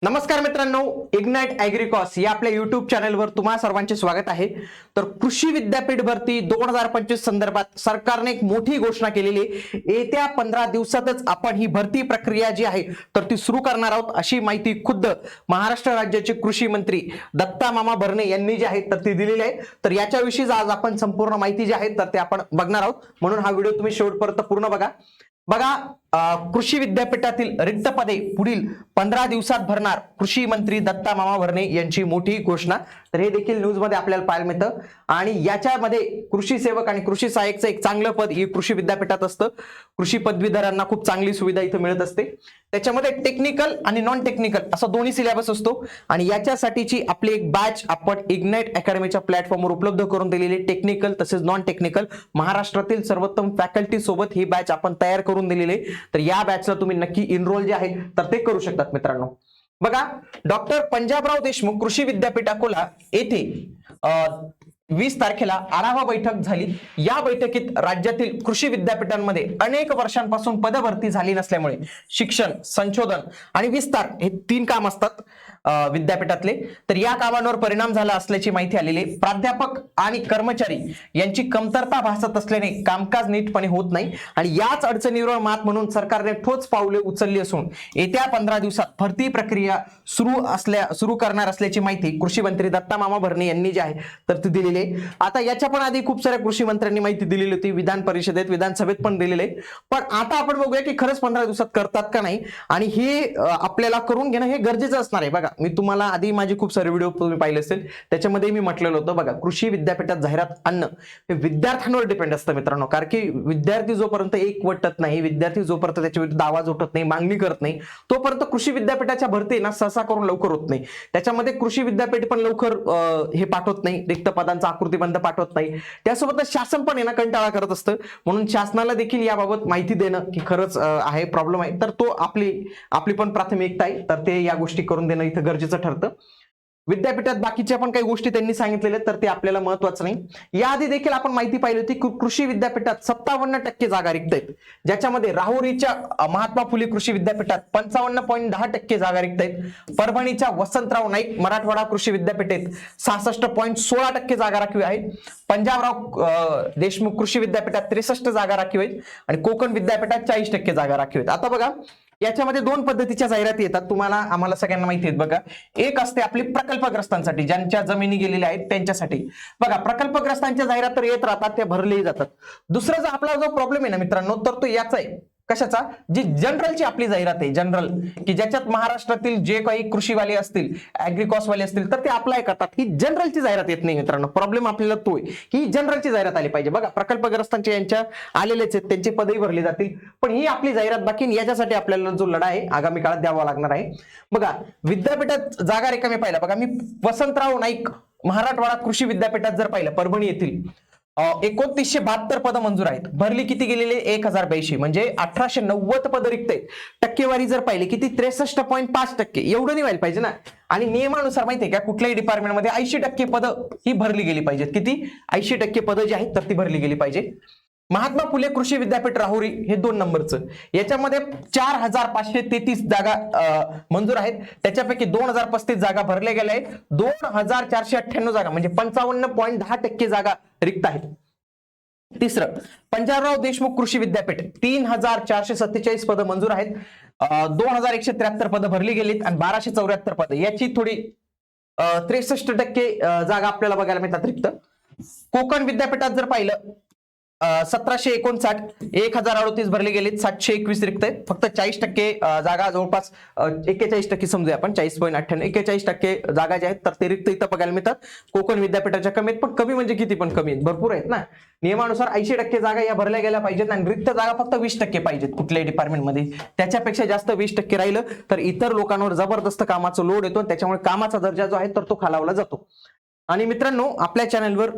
नमस्कार मित्रांनो, इग्नाइट ॲग्रिकॉस या आपल्या युट्यूब चॅनलवर तुम्हा सर्वांचे स्वागत आहे। तर कृषी विद्यापीठ भरती 2025 संदर्भात सरकारने एक मोठी घोषणा केलेली आहे। येत्या 15 दिवसातच आपण ही भरती प्रक्रिया जी आहे तर ती सुरू करणार आहोत, अशी माहिती खुद्द महाराष्ट्र राज्याचे कृषी मंत्री दत्ता मामा भरणे यांनी जी आहे तर ती दिलेली आहे। तर याच्याविषयी आज आपण संपूर्ण माहिती जी आहे तर ते आपण बघणार आहोत, म्हणून हा व्हिडिओ तुम्ही शेवटपर्यंत पूर्ण बघा। कृषी विद्यापीठातील रिक्त पदे पुढील 15 दिवसात भरणार कृषी मंत्री दत्ता मामा भरणे यांची मोठी घोषणा। तर हे देखील न्यूज मध्ये आपल्याला पाहायला मिळतं आणि याच्यामध्ये कृषी सेवक आणि कृषी सहाय्यकचं एक चांगलं पद हे कृषी विद्यापीठात असतं। कृषी पदवीधरांना खूप चांगली सुविधा इथे मिळत असते। त्याच्यामध्ये टेक्निकल आणि नॉन टेक्निकल असा दोन्ही सिलेबस असतो आणि याच्यासाठीची आपली एक बॅच आपण इग्नाइट अकॅडमीच्या प्लॅटफॉर्मवर उपलब्ध करून दिलेली। टेक्निकल तसेच नॉन टेक्निकल महाराष्ट्रातील सर्वोत्तम फॅकल्टी सोबत ही बॅच आपण तयार करून दिलेली आहे। तर या बॅचला तुम्ही नक्की इनरोल जे आहे तर ते करू शकतात मित्रांनो। बघा, डॉक्टर पंजाबराव देशमुख कृषी विद्यापीठ अकोला येथे 20 तारखेला आढावा बैठक झाली। या बैठकीत राज्यातील कृषी विद्यापीठांमध्ये अनेक वर्षांपासून पदभरती झाली नसल्यामुळे शिक्षण, संशोधन आणि विस्तार हे 3 काम असतात विद्यापीठातले, तर या कामांवर परिणाम झाला असल्याची माहिती आलेली। प्राध्यापक आणि कर्मचारी यांची कमतरता भासत असल्याने कामकाज नीटपणे होत नाही आणि याच अडचणीवर मात म्हणून सरकारने ठोस पावले उचलली असून येत्या 15 दिवसात भरती प्रक्रिया सुरू करणार असल्याची माहिती कृषी मंत्री दत्ता मामा भरणे यांनी जी आहे तर ती दिलेली आहे। आता याच्या पण आधी खूप साऱ्या कृषी मंत्र्यांनी माहिती दिलेली होती, विधान परिषदेत, विधानसभेत पण दिलेली आहे। पण आता आपण बघूया की खरंच 15 दिवसात करतात का नाही आणि हे आपल्याला करून घेणं हे गरजेचं असणार आहे। बघा, मी तुम्हाला आधी माझे खूप सारे व्हिडिओ तुम्ही पाहिले असेल, त्याच्यामध्ये मी म्हटलेलं होतं बघा, कृषी विद्यापीठात जाहिरात आणणं हे विद्यार्थ्यांवर डिपेंड असतं मित्रांनो। कारण की विद्यार्थी जोपर्यंत एकवटत नाही, विद्यार्थी जोपर्यंत त्याच्या विरुद्ध आवाज उठत नाही, मागणी करत नाही, तोपर्यंत कृषी विद्यापीठाच्या भरती ना सहसा करून लवकर होत नाही। त्याच्यामध्ये कृषी विद्यापीठ पण लवकर हे पाठवत नाही, रिक्त पदांचा आकृतीबंध पाठवत नाही। त्यासोबतच शासन पण ना कंटाळा करत असतं, म्हणून शासनाला देखील याबाबत माहिती देणं की खरंच आहे प्रॉब्लेम आहे, तर तो आपली पण प्राथमिकता आहे, तर ते या गोष्टी करून देणं इथं गरजेचं ठरतं। विद्यापीठात बाकीच्या पण काही गोष्टी त्यांनी सांगितलेल्या तर ते आपल्याला महत्त्वाचं नाही। याआधी देखील आपण माहिती पाहिली होती की कृषी विद्यापीठात 57% जागा रिक्त आहेत, ज्याच्यामध्ये राहुरीच्या महात्मा फुले कृषी विद्यापीठात 55.10% जागा रिक्त आहेत। परभणीच्या वसंतराव नाईक मराठवाडा कृषी विद्यापीठात 66.16% जागा राखीव आहेत। पंजाबराव देशमुख कृषी विद्यापीठात 63 जागा राखीव आहेत आणि कोकण विद्यापीठात 40% जागा राखीव आहेत। आता बघा, याच्यामध्ये 2 पद्धतीच्या जाहिराती येतात, तुम्हाला आम्हाला सगळ्यांना माहिती आहेत। बघा, एक असते आपली प्रकल्पग्रस्तांसाठी, ज्यांच्या जमिनी गेलेल्या आहेत त्यांच्यासाठी। बघा, प्रकल्पग्रस्तांच्या जाहिरात तर येत राहतात, त्या भरलेही जातात। दुसरा जो आपला जो प्रॉब्लेम आहे ना मित्रांनो, तर तो याचा आहे, कशाचा, जी जनरलची आपली जाहिरात आहे, जनरल, की ज्याच्यात महाराष्ट्रातील जे काही कृषीवाले असतील, ॲग्रिकॉसवाले असतील तर ते अप्लाय करतात। ही जनरलची जाहिरात येत नाही मित्रांनो। प्रॉब्लेम आपल्याला तो आहे की जनरलची जाहिरात आली पाहिजे। बघा, प्रकल्पग्रस्तांच्या यांच्या आलेलेच आहेत, त्यांचे पदही भरले जातील, पण ही आपली जाहिरात बाकी, याच्यासाठी आपल्याला जो लढा आहे आगामी काळात द्यावा लागणार आहे। बघा, विद्यापीठात जागा रिकामी पाहिला, बघा मी वसंतराव नाईक मराठवाडा कृषी विद्यापीठात जर पाहिलं, परभणी येथील 2972 पद मंजूर आहेत, भरली किती गेलेले 1082, म्हणजे 1890 पद रिक्त आहेत। टक्केवारी जर पाहिली किती 63.5%, एवढं नाही व्हायला पाहिजे ना। आणि नियमानुसार माहितीये का, कुठल्याही डिपार्टमेंटमध्ये 80% पद ही भरली गेली पाहिजेत। किती? 80% पद जी आहेत तर ती भरली गेली पाहिजे। महात्मा फुले कृषी विद्यापीठ राहुरी हे 2 नंबरचं, याच्यामध्ये 4533 जागा मंजूर आहेत, त्याच्यापैकी 2035 जागा भरल्या गेल्या आहेत। 2498 जागा म्हणजे 55.10% जागा रिक्त आहेत। तिसरं, पंजाबराव देशमुख कृषी विद्यापीठ 3447 पद मंजूर आहेत, 2173 पद भरली गेलीत आणि 1274 पद, याची थोडी 63% जागा आपल्याला बघायला मिळतात रिक्त। कोकण विद्यापीठात जर पाहिलं 1759, 1038 भरले गेलेत, 721 रिक्त आहेत, फक्त 40% जागा, जवळपास 41% समजूया आपण, 40.98, 41% जागा ज्या आहेत तर ते रिक्त इथं बघायला मिळतात। कोकण विद्यापीठाच्या कमी आहेत, पण कमी म्हणजे किती, पण कमी आहेत, भरपूर आहेत ना। नियमानुसार 80% जागा या भरल्या गेल्या पाहिजेत आणि रिक्त जागा फक्त 20% पाहिजेत कुठल्याही डिपार्टमेंटमध्ये। त्याच्यापेक्षा जास्त 20% राहिलं तर इतर लोकांवर जबरदस्त कामाचा लोड येतो, त्याच्यामुळे कामाचा दर्जा जो आहे तर तो खालावला जातो। आणि मित्रांनो, आपल्या चॅनलवर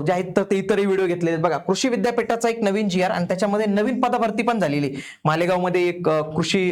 जे आहेत तर ते इतरही व्हिडिओ घेतले आहेत। बघा, कृषी विद्यापीठाचा एक नवीन GR आणि त्याच्यामध्ये नवीन पदभरती पण झालेली। मालेगावमध्ये एक कृषी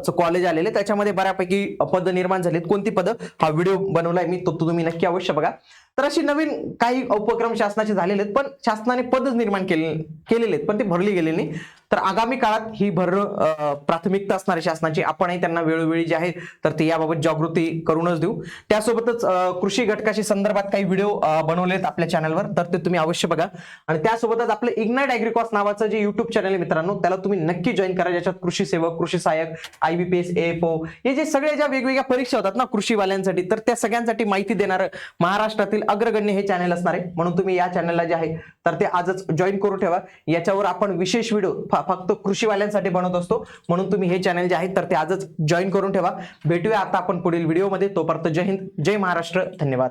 कॉलेज आलेले, त्याच्यामध्ये बऱ्यापैकी पद निर्माण झालीत। कोणती पद, हा व्हिडिओ बनवलाय मी, तो तुम्ही नक्की अवश्य बघा। तर अशी नवीन काही उपक्रम शासनाचे झालेले आहेत, पण शासनाने पदच निर्माण केलेले आहेत, पण ते भरली गेलेली नाही। तर आगामी काळात ही प्राथमिकता असणार आहे शासनाची. आपणही त्यांना वेळोवेळी जे आहे तर ते याबाबत जागृती करूनच देऊ. त्यासोबतच कृषी घटकाशी संदर्भात काही व्हिडिओ बनवलेत आपल्या चॅनलवर, तर ते तुम्ही अवश्य बघा. आणि त्यासोबतच आपलं इग्नाइट ॲग्रिकॉस नावाचं जे युट्यूब चॅनल आहे मित्रांनो, त्याला तुम्ही नक्की जॉईन करा. ज्याच्यात कृषी सेवक, कृषी सहाय्यक, IBPS, AFO हे जे सगळे ज्या वेगवेगळ्या परीक्षा होतात ना कृषीवाल्यांसाठी, तर त्या सगळ्यांसाठी माहिती देणारं महाराष्ट्रातील अग्रगण्य हे चॅनल असणार आहे. म्हणून तुम्ही या चॅनलला जे आहे तर ते आजच जॉईन करून ठेवा. याच्यावर आपण विशेष व्हिडिओ फक्त कृषीवाल्यांसाठी बनवत असतो. म्हणून तुम्ही हे चॅनल जे आहे तर ते आजच जॉईन करून ठेवा. भेटूया आता आपण पुढील व्हिडिओमध्ये. तोपर्यंत जय हिंद, जय महाराष्ट्र, धन्यवाद.